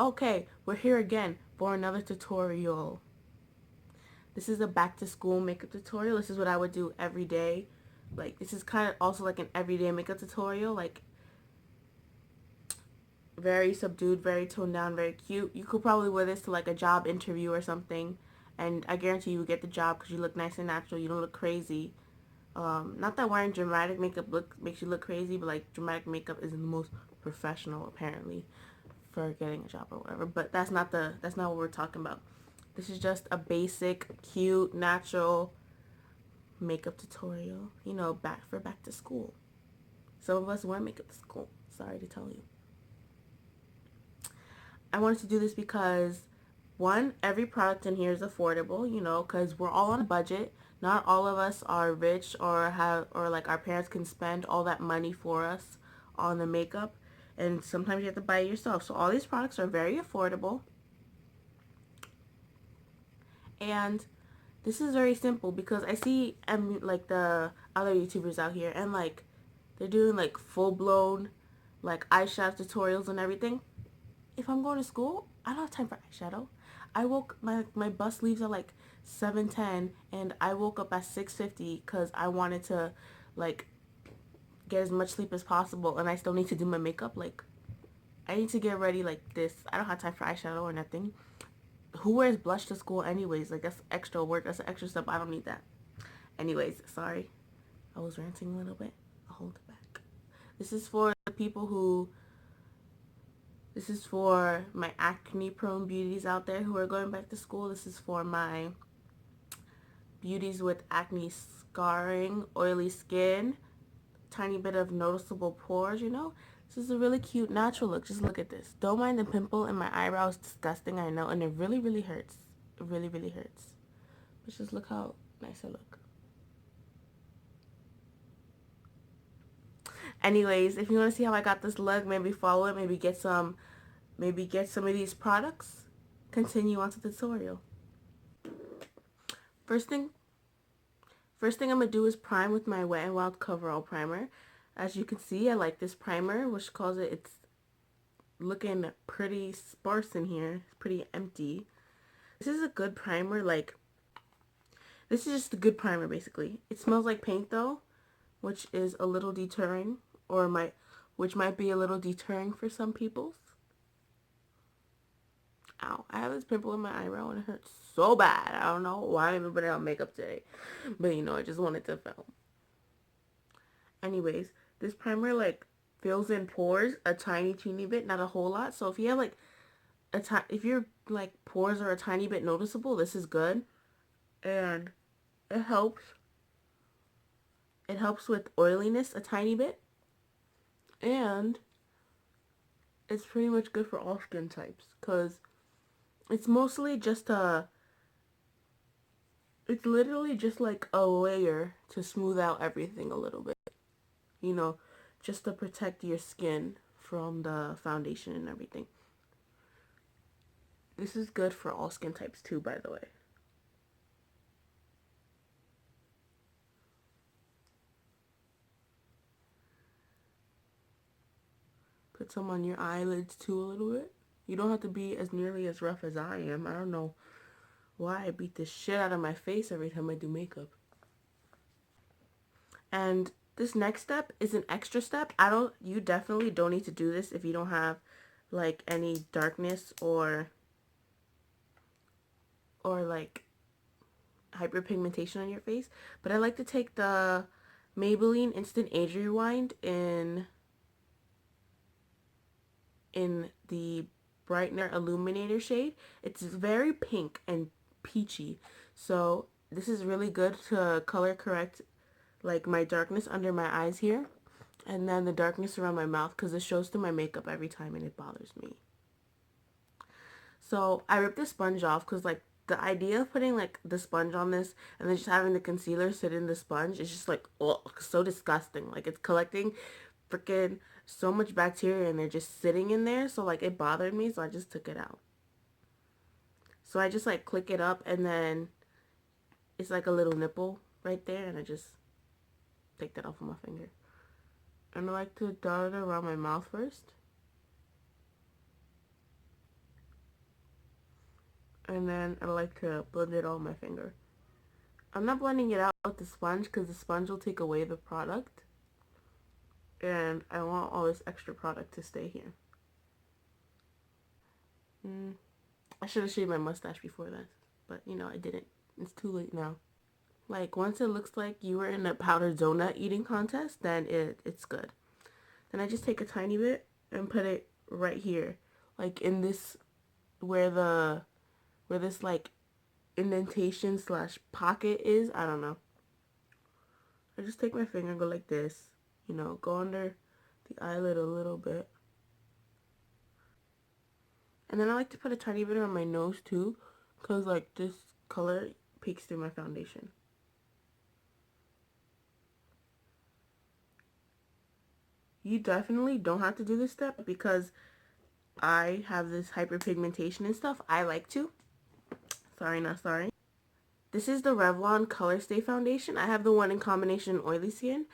Okay, we're here again for another tutorial. This is a back to school makeup tutorial. This is what I would do every day. Like, this is kind of also like an everyday makeup tutorial. Like, very subdued, very toned down, very cute. You could probably wear this to like a job interview or something. And I guarantee you would get the job because you look nice and natural. You don't look crazy. Not that wearing dramatic makeup makes you look crazy, but like dramatic makeup is the most professional apparently for getting a job or whatever. But that's not what we're talking about. This is just a basic, cute, natural makeup tutorial. You know, back to school. Some of us wear makeup to school. Sorry to tell you. I wanted to do this because one, every product in here is affordable, you know, because we're all on a budget. Not all of us are rich or like our parents can spend all that money for us on the makeup. And sometimes you have to buy it yourself. So all these products are very affordable. And this is very simple because I see like the other YouTubers out here and like they're doing like full-blown like eyeshadow tutorials and everything. If I'm going to school, I don't have time for eyeshadow. My bus leaves at like 7:10 and I woke up at 6:50 because I wanted to like get as much sleep as possible and I still need to do my makeup. Like, I need to get ready like this. I don't have time for eyeshadow or nothing. Who wears blush to school anyways? Like, that's extra work. That's extra stuff. I don't need that. Anyways, sorry. I was ranting a little bit. I'll hold it back. This is for the people who This is for my acne prone beauties out there who are going back to school. This is for my beauties with acne scarring, oily skin, tiny bit of noticeable pores, you know. This is a really cute natural look. Just look at this. Don't mind the pimple in my eyebrow. It's disgusting, I know, and it really, really hurts. It really, really hurts. But just look how nice I look. Anyways, if you want to see how I got this look, maybe follow it, maybe get some of these products. Continue on to the tutorial. First thing First thing I'm going to do is prime with my Wet n Wild Coverall primer. As you can see, I like this primer, which calls it's looking pretty sparse in here. It's pretty empty. This is a good primer, like, this is just a good primer, basically. It smells like paint, though, which is a little deterring, which might be a little deterring for some people. Ow, I have this pimple in my eyebrow and it hurts so bad. I don't know why I even put it on makeup today. But, you know, I just wanted to film. Anyways, this primer like fills in pores a tiny teeny bit, not a whole lot. So if you have like if your like pores are a tiny bit noticeable, this is good. And it helps. It helps with oiliness a tiny bit. And it's pretty much good for all skin types because it's mostly just it's literally just like a layer to smooth out everything a little bit. You know, just to protect your skin from the foundation and everything. This is good for all skin types too, by the way. Put some on your eyelids too a little bit. You don't have to be as nearly as rough as I am. I don't know why I beat the shit out of my face every time I do makeup. And this next step is an extra step. You definitely don't need to do this if you don't have like any darkness or like hyperpigmentation on your face. But I like to take the Maybelline Instant Age Rewind in the brightener illuminator shade. It's very pink and peachy, so this is really good to color correct like my darkness under my eyes here and then the darkness around my mouth because it shows through my makeup every time and it bothers me. So I ripped the sponge off because like the idea of putting like the sponge on this and then just having the concealer sit in the sponge is just like, oh, so disgusting. Like, it's collecting freaking so much bacteria and they're just sitting in there. So like it bothered me, so I just took it out. So I just like click it up and then it's like a little nipple right there and I just take that off with my finger. And I like to dot it around my mouth first. And then I like to blend it on my finger. I'm not blending it out with the sponge because the sponge will take away the product. And I want all this extra product to stay here. I should have shaved my mustache before this, but you know, I didn't. It's too late now. Like, once it looks like you were in a powdered donut eating contest, then it's good. Then I just take a tiny bit and put it right here. Like, in this, where this, like, indentation slash pocket is. I don't know. I just take my finger and go like this. You know, go under the eyelid a little bit. And then I like to put a tiny bit on my nose, too. Because, like, this color peeks through my foundation. You definitely don't have to do this step because I have this hyperpigmentation and stuff. I like to. Sorry, not sorry. This is the Revlon Colorstay foundation. I have the one in combination oily skin.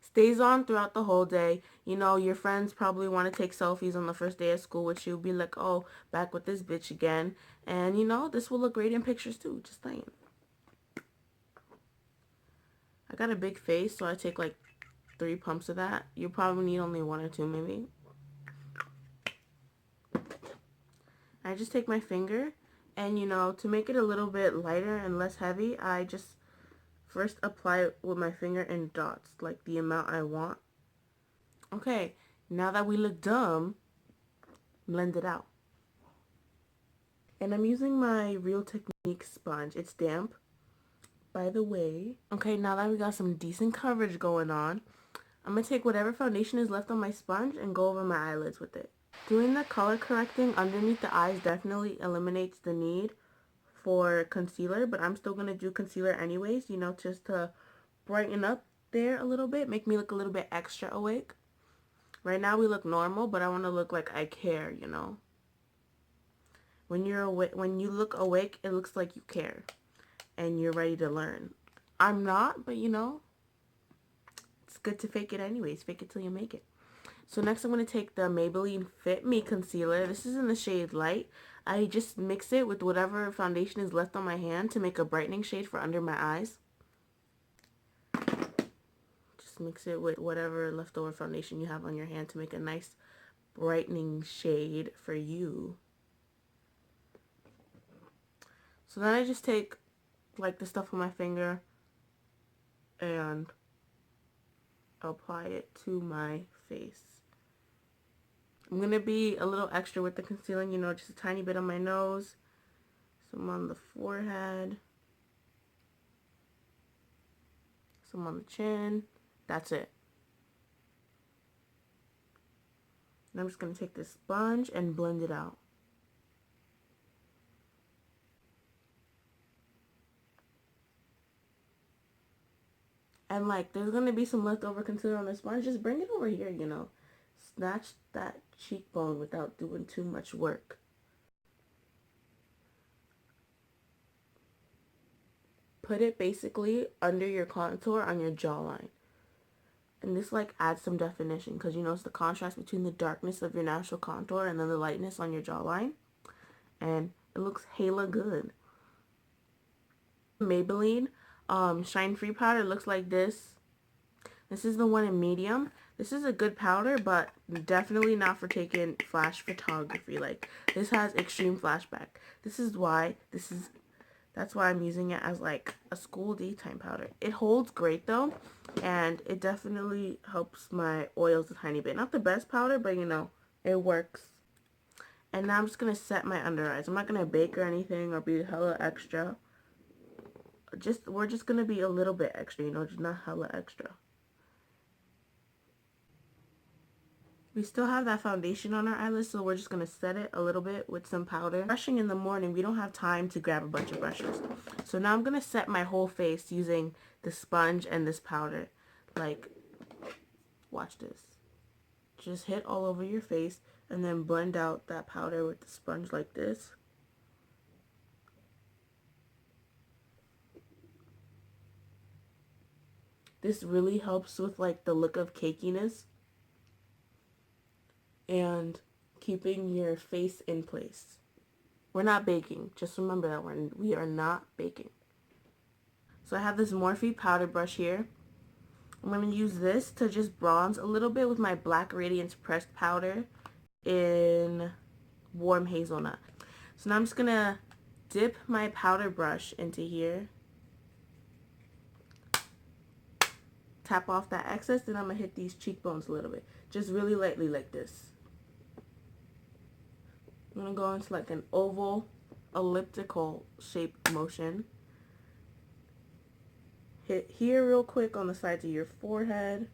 Stays on throughout the whole day. You know, your friends probably want to take selfies on the first day of school with you. Be like, oh, back with this bitch again. And, you know, this will look great in pictures too. Just saying. I got a big face, so I take like 3 pumps of that. You probably need only 1 or 2 maybe. I just take my finger and, you know, to make it a little bit lighter and less heavy, I just first apply it with my finger in dots, like the amount I want. Okay, now that we look dumb, blend it out. And I'm using my Real Technique sponge. It's damp, by the way. Okay, now that we got some decent coverage going on, I'm going to take whatever foundation is left on my sponge and go over my eyelids with it. Doing the color correcting underneath the eyes definitely eliminates the need for concealer, but I'm still going to do concealer anyways, you know, just to brighten up there a little bit, make me look a little bit extra awake. Right now we look normal, but I want to look like I care, you know. When you're awake, when you look awake, it looks like you care and you're ready to learn. I'm not, but you know, it's good to fake it anyways. Fake it till you make it. So next I'm going to take the Maybelline Fit Me Concealer. This is in the shade Light. I just mix it with whatever foundation is left on my hand to make a brightening shade for under my eyes. Just mix it with whatever leftover foundation you have on your hand to make a nice brightening shade for you. So then I just take like the stuff on my finger and apply it to my face. I'm going to be a little extra with the concealing, you know, just a tiny bit on my nose, some on the forehead, some on the chin. That's it. And I'm just going to take this sponge and blend it out. And like, there's going to be some leftover concealer on the sponge. Just bring it over here, you know. Snatch that cheekbone without doing too much work. Put it basically under your contour on your jawline. And this like adds some definition because you know it's the contrast between the darkness of your natural contour and then the lightness on your jawline. And it looks hella good. Maybelline Shine Free powder looks like this. This is the one in medium. This is a good powder, but definitely not for taking flash photography. Like, this has extreme flashback. That's why I'm using it as like a school daytime powder. It holds great though, and it definitely helps my oils a tiny bit. Not the best powder, but you know, it works. And now I'm just going to set my under eyes. I'm not going to bake or anything or be hella extra. We're just going to be a little bit extra, you know, just not hella extra. We still have that foundation on our eyelids, so we're just going to set it a little bit with some powder. Brushing in the morning, we don't have time to grab a bunch of brushes. So now I'm going to set my whole face using the sponge and this powder. Like, watch this. Just hit all over your face and then blend out that powder with the sponge like this. This really helps with like the look of cakiness and keeping your face in place. We're not baking. Just remember that we are not baking. So I have this Morphe powder brush here. I'm going to use this to just bronze a little bit with my black Radiance pressed powder in warm hazelnut. So now I'm just going to dip my powder brush into here. Tap off that excess, then I'm going to hit these cheekbones a little bit. Just really lightly like this. I'm going to go into like an oval, elliptical shape motion. Hit here real quick on the sides of your forehead.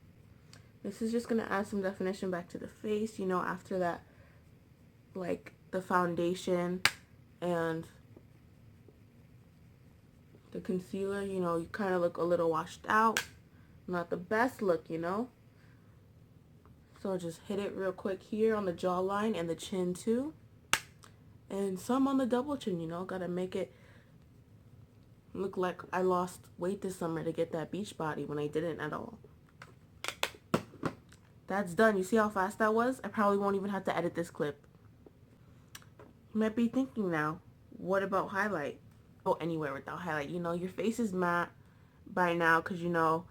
This is just going to add some definition back to the face, you know, after that, like the foundation and the concealer, you know, you kind of look a little washed out. Not the best look, you know. So just hit it real quick here on the jawline and the chin too. And some on the double chin, you know, gotta make it look like I lost weight this summer to get that beach body when I didn't at all. That's done. You see how fast that was? I probably won't even have to edit this clip. You might be thinking now, what about highlight? Go anywhere without highlight. You know, your face is matte by now because, you know,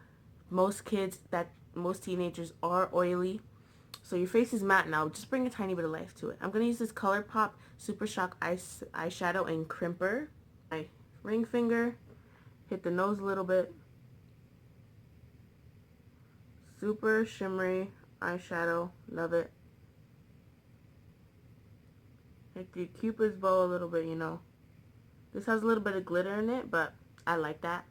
most teenagers are oily. So your face is matte now. Just bring a tiny bit of life to it. I'm going to use this Colourpop Super Shock eyeshadow in Crimper. My ring finger. Hit the nose a little bit. Super shimmery eyeshadow. Love it. Hit the Cupid's bow a little bit, you know. This has a little bit of glitter in it, but I like that.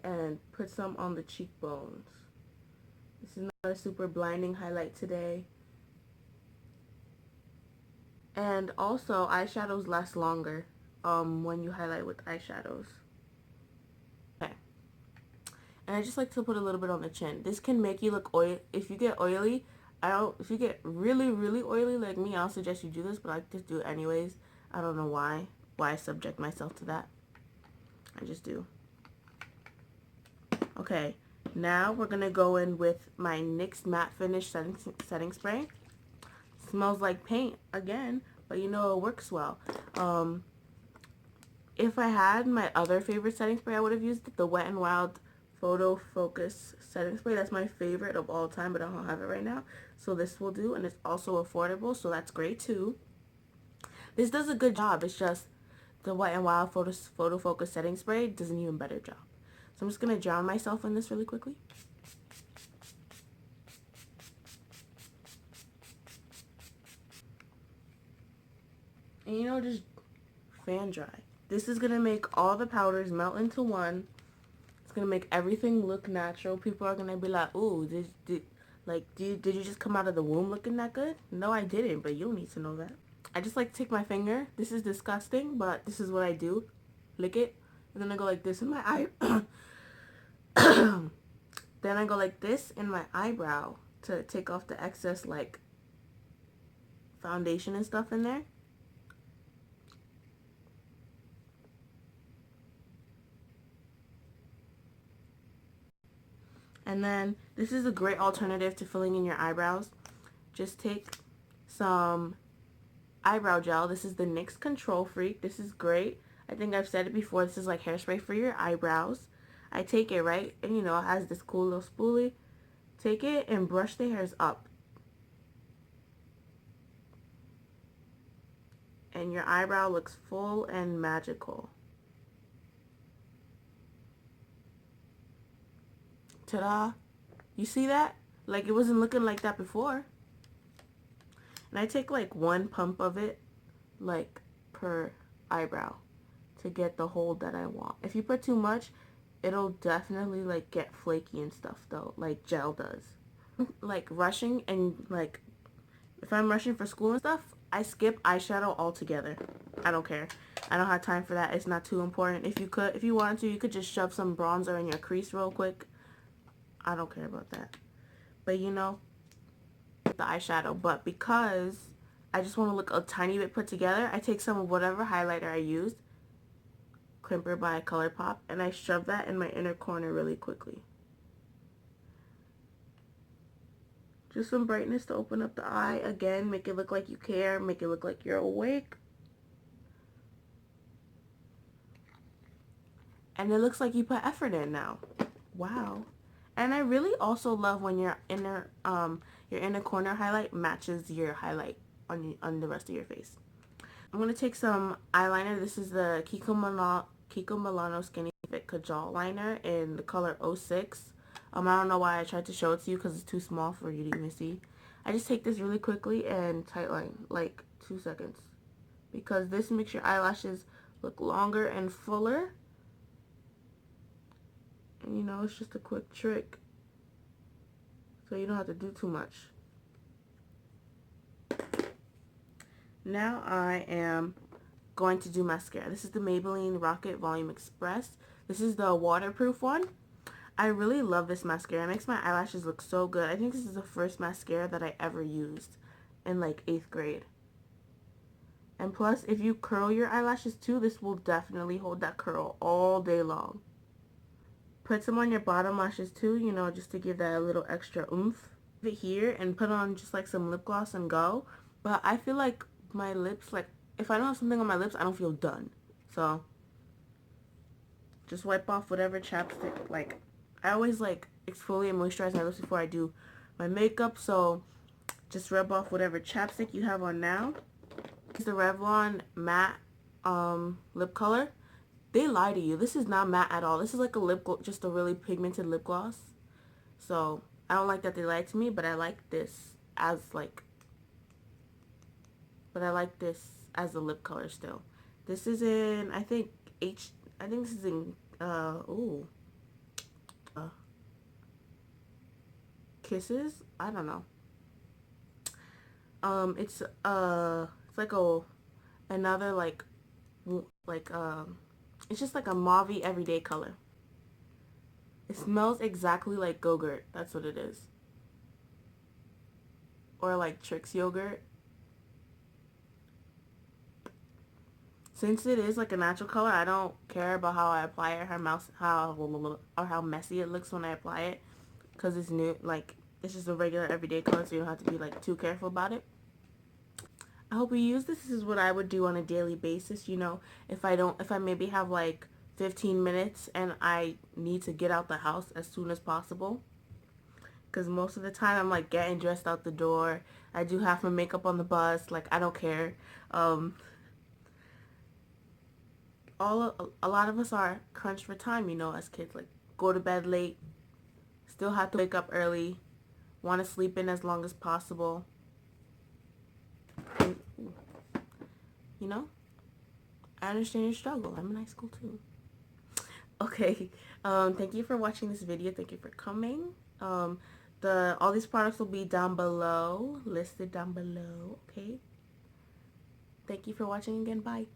And put some on the cheekbones. This is not a super blinding highlight today. And also, eyeshadows last longer when you highlight with eyeshadows. Okay. And I just like to put a little bit on the chin. This can make you look oily. If you get oily, if you get really, really oily like me, I'll suggest you do this, but I just do it anyways. I don't know why I subject myself to that. I just do. Okay, now we're going to go in with my NYX Matte Finish setting spray. Smells like paint again, but you know it works well. If I had my other favorite setting spray, I would have used the Wet n Wild Photo Focus setting spray. That's my favorite of all time, but I don't have it right now. So this will do, and it's also affordable, so that's great too. This does a good job. It's just the Wet n Wild Photo Focus setting spray does an even better job. So I'm just going to drown myself in this really quickly. And you know, just fan dry. This is going to make all the powders melt into one. It's going to make everything look natural. People are going to be like, ooh, did you just come out of the womb looking that good? No, I didn't, but you don't need to know that. I just like to take my finger. This is disgusting, but this is what I do. Lick it. And then I go like this in my eye. Then I go like this in my eyebrow to take off the excess like foundation and stuff in there. And then this is a great alternative to filling in your eyebrows. Just take some eyebrow gel. This is the NYX Control Freak. This is great. I think I've said it before. This is like hairspray for your eyebrows. I take it, right? And you know, it has this cool little spoolie. Take it and brush the hairs up. And your eyebrow looks full and magical. Ta-da! You see that? Like, it wasn't looking like that before. And I take like one pump of it, like, per eyebrow to get the hold that I want. If you put too much, it'll definitely like get flaky and stuff though, like gel does. Like rushing and like, if I'm rushing for school and stuff, I skip eyeshadow altogether. I don't care. I don't have time for that. It's not too important. If you wanted to, you could just shove some bronzer in your crease real quick. I don't care about that. But you know, the eyeshadow. But because I just want to look a tiny bit put together, I take some of whatever highlighter I used, Crimper by Colourpop, and I shove that in my inner corner really quickly. Just some brightness to open up the eye. Again, make it look like you care. Make it look like you're awake. And it looks like you put effort in now. Wow. And I really also love when your inner corner highlight matches your highlight on the rest of your face. I'm going to take some eyeliner. This is the Kiko Milano Skinny Fit Kajal liner in the color 06. I don't know why I tried to show it to you because it's too small for you to even see. I just take this really quickly and tightline, like 2 seconds. Because this makes your eyelashes look longer and fuller. And you know, it's just a quick trick. So you don't have to do too much. Now I am going to do mascara. This is the Maybelline Rocket Volume Express. This is the waterproof one. I really love this mascara. It makes my eyelashes look so good. I think this is the first mascara that I ever used in like 8th grade. And plus, if you curl your eyelashes too, this will definitely hold that curl all day long. Put some on your bottom lashes too, you know, just to give that a little extra oomph. Put it here and put on just like some lip gloss and go. But I feel like my lips, like if I don't have something on my lips, I don't feel done. So just wipe off whatever chapstick. Like I always like exfoliate and moisturize my lips before I do my makeup. So just rub off whatever chapstick you have on now. It's the Revlon matte lip color. They lie to you. This is not matte at all. This is like a just a really pigmented lip gloss. So I don't like that they lied to me, but I like this as like, a lip color still. This is in, I think this is in, Kisses? I don't know. It's like another it's just like a mauvey everyday color. It smells exactly like Go-Gurt. That's what it is. Or like Trix yogurt. Since it is like a natural color, I don't care about how I apply it, how messy it looks when I apply it, because it's new. Like it's just a regular everyday color, so you don't have to be like too careful about it. I hope you use this. This is what I would do on a daily basis. You know, if I maybe have like 15 minutes and I need to get out the house as soon as possible. Because most of the time I'm like getting dressed out the door. I do half my makeup on the bus. Like I don't care. A lot of us are crunched for time, you know, as kids. Like go to bed late, still have to wake up early, want to sleep in as long as possible. And, you know, I understand your struggle. I'm in high school too. Okay, thank you for watching this video. Thank you for coming. All these products will be down below, listed down below, okay? Thank you for watching again. Bye.